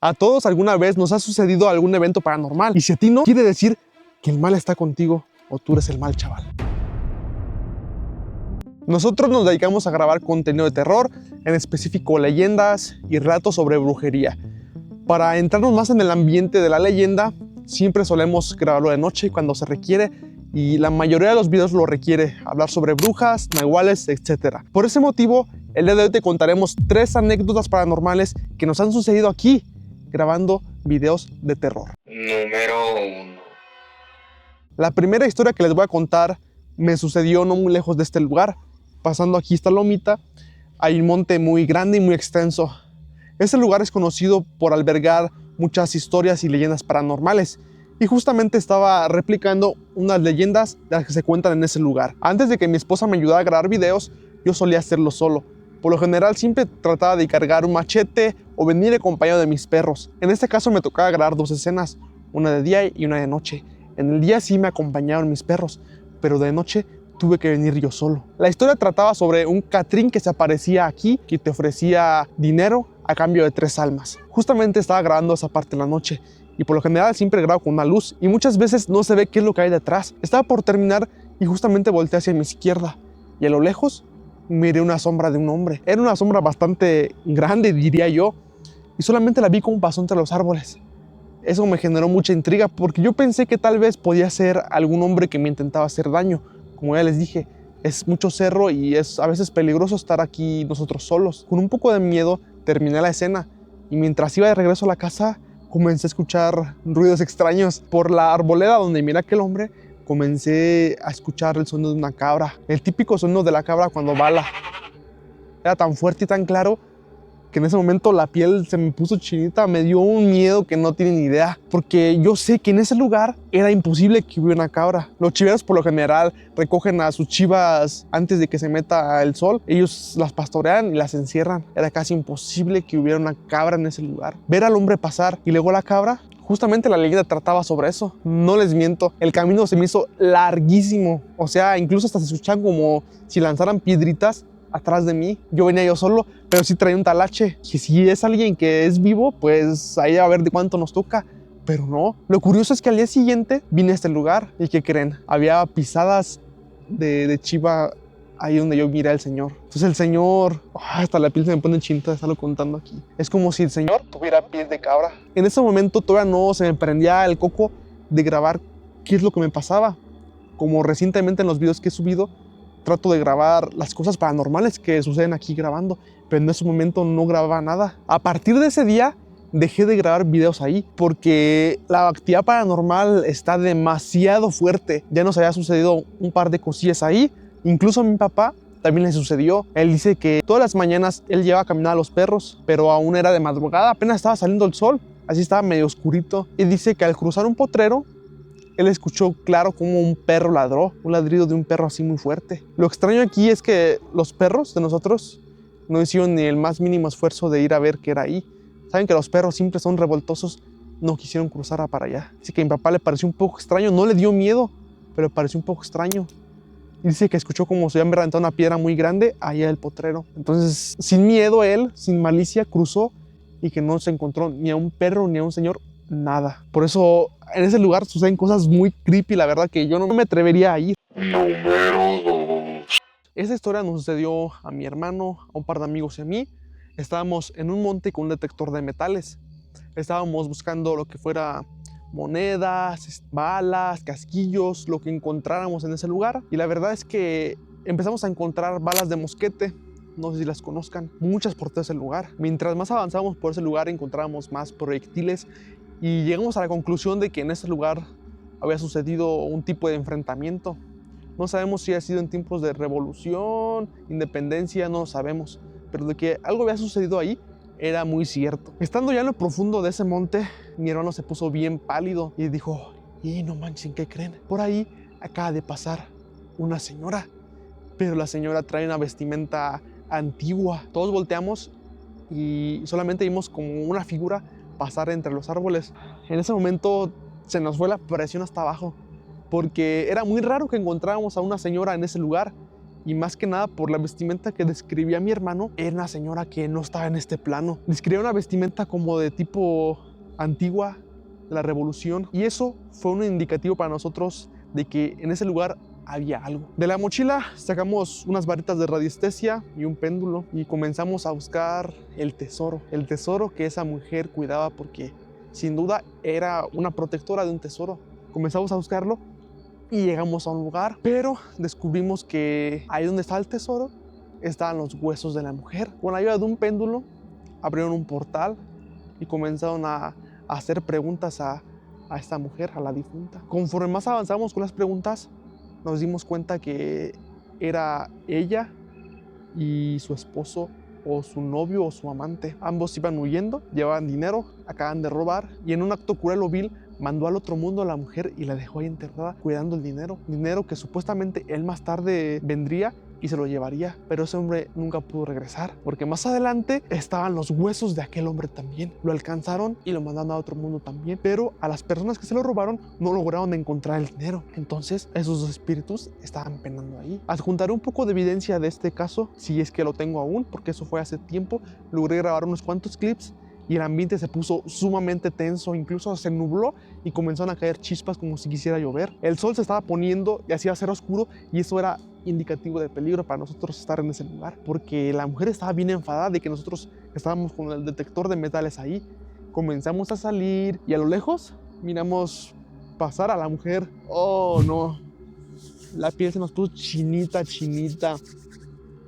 A todos alguna vez nos ha sucedido algún evento paranormal, y si a ti no, quiere decir que el mal está contigo o tú eres el mal, chaval. Nosotros nos dedicamos a grabar contenido de terror, en específico leyendas y relatos sobre brujería. Para entrarnos más en el ambiente de la leyenda, siempre solemos grabarlo de noche cuando se requiere, y la mayoría de los videos lo requiere, hablar sobre brujas, nahuales, etc. Por ese motivo, el día de hoy te contaremos 3 anécdotas paranormales que nos han sucedido aquí, grabando videos de terror. Número 1. La primera historia que les voy a contar me sucedió no muy lejos de este lugar. Pasando aquí esta lomita, hay un monte muy grande y muy extenso. Este lugar es conocido por albergar muchas historias y leyendas paranormales, y justamente estaba replicando unas leyendas de las que se cuentan en ese lugar. Antes de que mi esposa me ayudara a grabar videos, yo solía hacerlo solo. Por lo general siempre trataba de cargar un machete o venir acompañado de mis perros. En este caso me tocaba grabar 2 escenas, una de día y una de noche. En el día sí me acompañaron mis perros, pero de noche tuve que venir yo solo. La historia trataba sobre un Catrín que se aparecía aquí, que te ofrecía dinero a cambio de 3 almas. Justamente estaba grabando esa parte en la noche, y por lo general siempre grabo con una luz, y muchas veces no se ve qué es lo que hay detrás. Estaba por terminar y justamente volteé hacia mi izquierda, y a lo lejos miré una sombra de un hombre. Era una sombra bastante grande, diría yo, y solamente la vi como pasó entre los árboles. Eso me generó mucha intriga, porque yo pensé que tal vez podía ser algún hombre que me intentaba hacer daño. Como ya les dije, es mucho cerro y es a veces peligroso estar aquí nosotros solos. Con un poco de miedo terminé la escena, y mientras iba de regreso a la casa comencé a escuchar ruidos extraños. Por la arboleda donde miré a aquel hombre comencé a escuchar el sonido de una cabra, el típico sonido de la cabra cuando bala. Era tan fuerte y tan claro que en ese momento la piel se me puso chinita, me dio un miedo que no tienen idea, porque yo sé que en ese lugar era imposible que hubiera una cabra. Los chiveros por lo general recogen a sus chivas antes de que se meta el sol, ellos las pastorean y las encierran. Era casi imposible que hubiera una cabra en ese lugar. Ver al hombre pasar y luego la cabra, justamente la leyenda trataba sobre eso. No les miento, el camino se me hizo larguísimo, o sea, incluso hasta se escuchaban como si lanzaran piedritas atrás de mí. Yo venía yo solo, pero sí traía un talache, que si es alguien que es vivo, pues ahí a ver de cuánto nos toca. Pero no, lo curioso es que al día siguiente vine a este lugar, y ¿qué creen? Había pisadas de chiva ahí donde yo miré al señor. Entonces el señor, hasta la piel se me pone chinita de estarlo contando aquí. Es como si el señor tuviera pies de cabra. En ese momento todavía no se me prendía el coco de grabar qué es lo que me pasaba. Como recientemente en los videos que he subido, trato de grabar las cosas paranormales que suceden aquí grabando, pero en ese momento no grababa nada. A partir de ese día dejé de grabar videos ahí, porque la actividad paranormal está demasiado fuerte. Ya nos había sucedido un par de cosillas ahí, incluso a mi papá también le sucedió. Él dice que todas las mañanas él llevaba a caminar a los perros, pero aún era de madrugada, apenas estaba saliendo el sol, así estaba medio oscurito, y dice que al cruzar un potrero él escuchó claro como un perro ladró, un ladrido de un perro así muy fuerte. Lo extraño aquí es que los perros de nosotros no hicieron ni el más mínimo esfuerzo de ir a ver qué era ahí. Saben que los perros siempre son revoltosos, no quisieron cruzar para allá. Así que a mi papá le pareció un poco extraño, no le dio miedo, pero le pareció un poco extraño. Y dice que escuchó como si habían reventado una piedra muy grande allá del potrero. Entonces, sin miedo él, sin malicia, cruzó, y que no se encontró ni a un perro ni a un señor, nada. Por eso en ese lugar suceden cosas muy creepy, la verdad, que yo no me atrevería a ir. Número 2. Esa historia nos sucedió a mi hermano, a un par de amigos y a mí. Estábamos en un monte con un detector de metales. Estábamos buscando lo que fuera monedas, balas, casquillos, lo que encontráramos en ese lugar. Y la verdad es que empezamos a encontrar balas de mosquete. No sé si las conozcan, muchas por todo ese lugar. Mientras más avanzábamos por ese lugar, encontrábamos más proyectiles, y llegamos a la conclusión de que en ese lugar había sucedido un tipo de enfrentamiento. No sabemos si ha sido en tiempos de revolución, independencia, no lo sabemos, pero de que algo había sucedido ahí era muy cierto. Estando ya en lo profundo de ese monte, mi hermano se puso bien pálido y dijo: y no manchen, ¿qué creen? Por ahí acaba de pasar una señora, pero la señora trae una vestimenta antigua. Todos volteamos y solamente vimos como una figura pasar entre los árboles. En ese momento se nos fue la presión hasta abajo, porque era muy raro que encontráramos a una señora en ese lugar, y más que nada por la vestimenta que describía mi hermano, era una señora que no estaba en este plano. Describía una vestimenta como de tipo antigua, de la revolución, y eso fue un indicativo para nosotros de que en ese lugar había algo. De la mochila sacamos unas varitas de radiestesia y un péndulo y comenzamos a buscar el tesoro que esa mujer cuidaba, porque sin duda era una protectora de un tesoro. Comenzamos a buscarlo y llegamos a un lugar, pero descubrimos que ahí donde estaba el tesoro estaban los huesos de la mujer. Con la ayuda de un péndulo abrieron un portal y comenzaron a hacer preguntas a esta mujer, a la difunta. Conforme más avanzamos con las preguntas, nos dimos cuenta que era ella y su esposo, o su novio o su amante. Ambos iban huyendo, llevaban dinero, acaban de robar, y en un acto cruel o vil mandó al otro mundo a la mujer y la dejó ahí enterrada cuidando el dinero que supuestamente él más tarde vendría y se lo llevaría, pero ese hombre nunca pudo regresar, porque más adelante estaban los huesos de aquel hombre también. Lo alcanzaron y lo mandaron a otro mundo también, pero a las personas que se lo robaron no lograron encontrar el dinero. Entonces esos dos espíritus estaban penando ahí. Adjuntaré un poco de evidencia de este caso, si es que lo tengo aún, porque eso fue hace tiempo. Logré grabar unos cuantos clips y el ambiente se puso sumamente tenso, incluso se nubló y comenzaron a caer chispas como si quisiera llover. El sol se estaba poniendo y hacía ser oscuro, y eso era indicativo de peligro para nosotros estar en ese lugar, porque la mujer estaba bien enfadada de que nosotros estábamos con el detector de metales ahí. Comenzamos a salir y a lo lejos miramos pasar a la mujer. Oh no, la piel se nos puso chinita.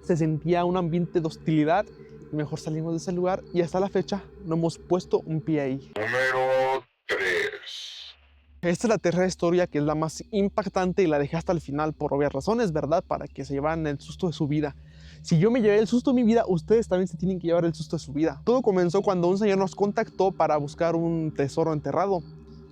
Se sentía un ambiente de hostilidad y mejor salimos de ese lugar, y hasta la fecha no hemos puesto un pie ahí. Número 3. Esta es la tercera historia, que es la más impactante, y la dejé hasta el final por obvias razones, ¿verdad? Para que se llevaran el susto de su vida. Si yo me llevé el susto de mi vida, ustedes también se tienen que llevar el susto de su vida. Todo comenzó cuando un señor nos contactó para buscar un tesoro enterrado.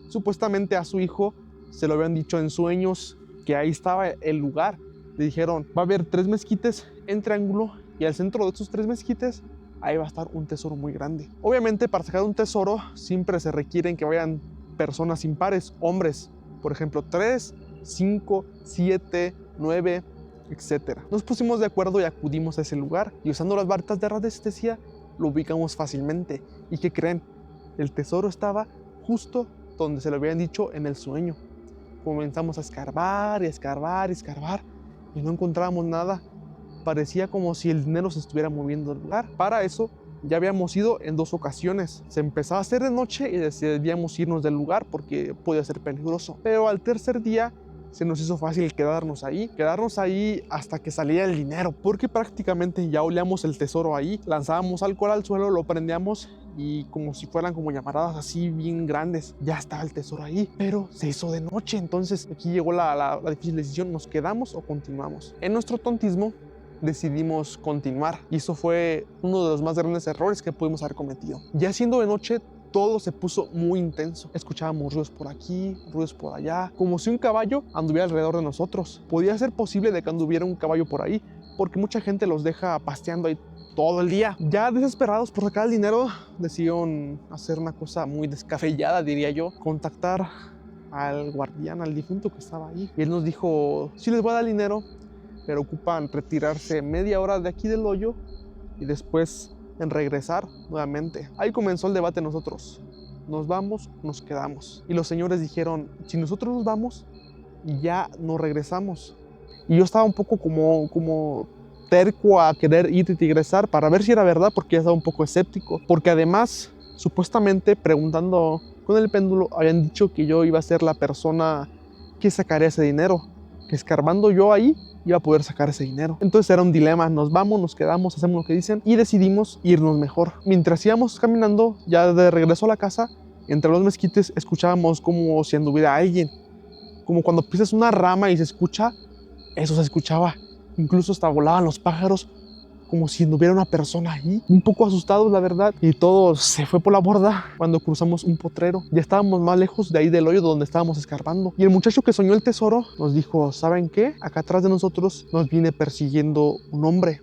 Supuestamente a su hijo se lo habían dicho en sueños que ahí estaba el lugar. Le dijeron, va a haber 3 mezquites en triángulo, y al centro de esos 3 mezquites ahí va a estar un tesoro muy grande. Obviamente, para sacar un tesoro siempre se requieren que vayan personas impares, hombres, por ejemplo 3, 5, 7, 9, etc. Nos pusimos de acuerdo y acudimos a ese lugar, y usando las varitas de radiestesia lo ubicamos fácilmente. ¿Y qué creen? El tesoro estaba justo donde se lo habían dicho en el sueño. Comenzamos a escarbar y no encontrábamos nada. Parecía como si el dinero se estuviera moviendo del lugar. Para eso ya habíamos ido en 2 ocasiones. Se empezaba a hacer de noche y decidíamos irnos del lugar porque podía ser peligroso. Pero al tercer día se nos hizo fácil quedarnos ahí hasta que salía el dinero, porque prácticamente ya olíamos el tesoro ahí. Lanzábamos alcohol al suelo, lo prendíamos, y como si fueran como llamaradas así bien grandes, ya estaba el tesoro ahí, pero se hizo de noche. Entonces aquí llegó la difícil decisión: ¿nos quedamos o continuamos? En nuestro tontismo decidimos continuar, y eso fue uno de los más grandes errores que pudimos haber cometido. Ya siendo de noche, todo se puso muy intenso. Escuchábamos ruidos por aquí, ruidos por allá, como si un caballo anduviera alrededor de nosotros. Podía ser posible de que anduviera un caballo por ahí, porque mucha gente los deja pasteando ahí todo el día. Ya desesperados por sacar el dinero, decidieron hacer una cosa muy descabellada, diría yo: contactar al guardián, al difunto que estaba ahí. Y él nos dijo: sí, les voy a dar el dinero, pero ocupan retirarse media hora de aquí del hoyo y después en regresar nuevamente. Ahí comenzó el debate nosotros: ¿nos vamos, nos quedamos? Y los señores dijeron: si nosotros nos vamos, ya no regresamos. Y yo estaba un poco como terco a querer ir y regresar para ver si era verdad, porque ya estaba un poco escéptico. Porque además, supuestamente, preguntando con el péndulo, habían dicho que yo iba a ser la persona que sacaría ese dinero, que escarbando yo ahí iba a poder sacar ese dinero. Entonces era un dilema: nos vamos, nos quedamos, hacemos lo que dicen, y decidimos irnos mejor. Mientras íbamos caminando ya de regreso a la casa, entre los mezquites escuchábamos como si anduviera alguien, como cuando pisas una rama y se escucha. Eso se escuchaba, incluso hasta volaban los pájaros, como si anduviera una persona ahí. Un poco asustados, la verdad, y todo se fue por la borda cuando cruzamos un potrero. Ya estábamos más lejos de ahí del hoyo donde estábamos escarbando, y el muchacho que soñó el tesoro nos dijo: ¿saben qué? Acá atrás de nosotros nos viene persiguiendo un hombre.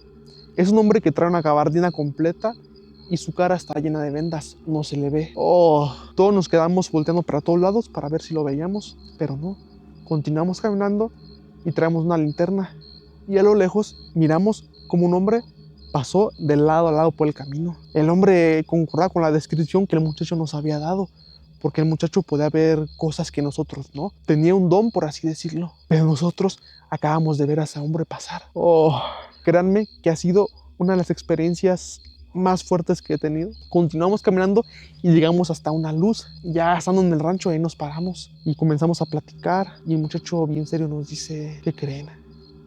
Es un hombre que trae una gabardina completa y su cara está llena de vendas, no se le ve. Todos nos quedamos volteando para todos lados para ver si lo veíamos, pero no. Continuamos caminando y traemos una linterna, y a lo lejos miramos como un hombre pasó de lado a lado por el camino. El hombre concordaba con la descripción que el muchacho nos había dado, porque el muchacho podía ver cosas que nosotros no. Tenía un don, por así decirlo. Pero nosotros acabamos de ver a ese hombre pasar. Oh, créanme que ha sido una de las experiencias más fuertes que he tenido. Continuamos caminando y llegamos hasta una luz. Ya estando en el rancho, ahí nos paramos y comenzamos a platicar. Y el muchacho bien serio nos dice, ¿qué creen?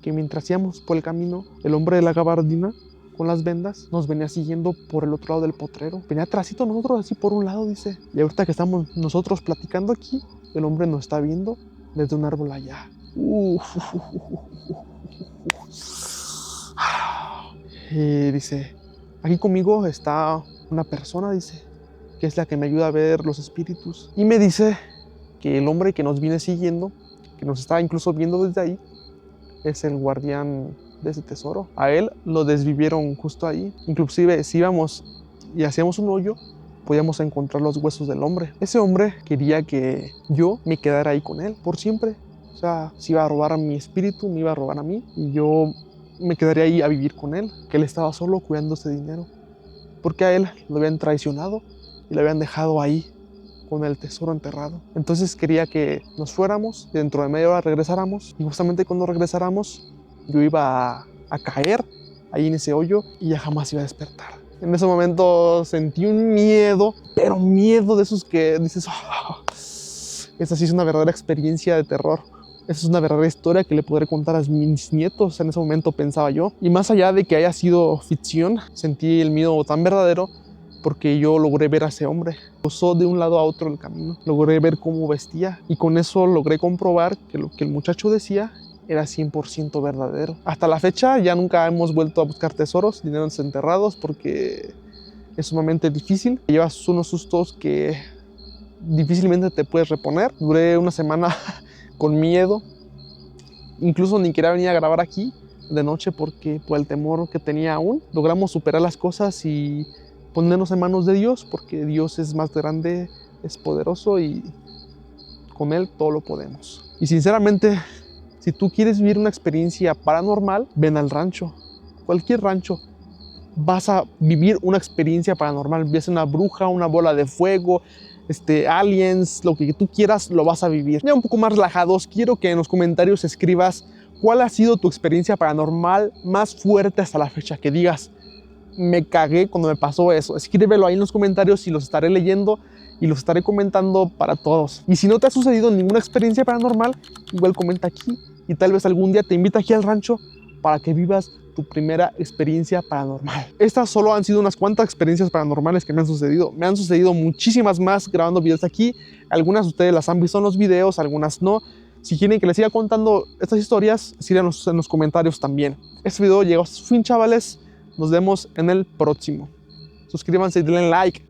Que mientras íbamos por el camino, el hombre de la gabardina con las vendas nos venía siguiendo por el otro lado del potrero. Venía atrásito nosotros, así por un lado, dice. Y ahorita que estamos nosotros platicando aquí, el hombre nos está viendo desde un árbol allá. Y dice, aquí conmigo está una persona, dice, que es la que me ayuda a ver los espíritus. Y me dice que el hombre que nos viene siguiendo, que nos está incluso viendo desde ahí, es el guardián de ese tesoro. A él lo desvivieron justo ahí. Inclusive si íbamos y hacíamos un hoyo, podíamos encontrar los huesos del hombre. Ese hombre quería que yo me quedara ahí con él por siempre. O sea, si iba a robar a mi espíritu, me iba a robar a mí y yo me quedaría ahí a vivir con él, que él estaba solo cuidando ese dinero, porque a él lo habían traicionado y lo habían dejado ahí con el tesoro enterrado. Entonces quería que nos fuéramos, dentro de media hora regresáramos, y justamente cuando regresáramos yo iba a caer ahí en ese hoyo y ya jamás iba a despertar. En ese momento sentí un miedo, pero miedo de esos que dices, oh, esta sí es una verdadera experiencia de terror. Esa es una verdadera historia que le podré contar a mis nietos. En ese momento pensaba yo. Y más allá de que haya sido ficción, sentí el miedo tan verdadero porque yo logré ver a ese hombre. Pasó de un lado a otro el camino. Logré ver cómo vestía y con eso logré comprobar que lo que el muchacho decía era 100% verdadero. Hasta la fecha ya nunca hemos vuelto a buscar tesoros, dineros enterrados, porque es sumamente difícil. Llevas unos sustos que difícilmente te puedes reponer. Duré una semana con miedo. Incluso ni quería venir a grabar aquí de noche porque por el temor que tenía aún. Logramos superar las cosas y ponernos en manos de Dios, porque Dios es más grande, es poderoso y con Él todo lo podemos. Y sinceramente, si tú quieres vivir una experiencia paranormal, ven al rancho. Cualquier rancho. Vas a vivir una experiencia paranormal. Ves una bruja, una bola de fuego, aliens, lo que tú quieras, lo vas a vivir. Ya un poco más relajados, quiero que en los comentarios escribas cuál ha sido tu experiencia paranormal más fuerte hasta la fecha. Que digas, me cagué cuando me pasó eso. Escríbelo ahí en los comentarios y los estaré leyendo y los estaré comentando para todos. Y si no te ha sucedido ninguna experiencia paranormal, igual comenta aquí y tal vez algún día te invito aquí al rancho para que vivas tu primera experiencia paranormal. Estas solo han sido unas cuantas experiencias paranormales que me han sucedido. Me han sucedido muchísimas más grabando videos aquí. Algunas de ustedes las han visto en los videos, algunas no. Si quieren que les siga contando estas historias, síganos en los comentarios también. Este video llegó a su fin, chavales. Nos vemos en el próximo. Suscríbanse y denle like.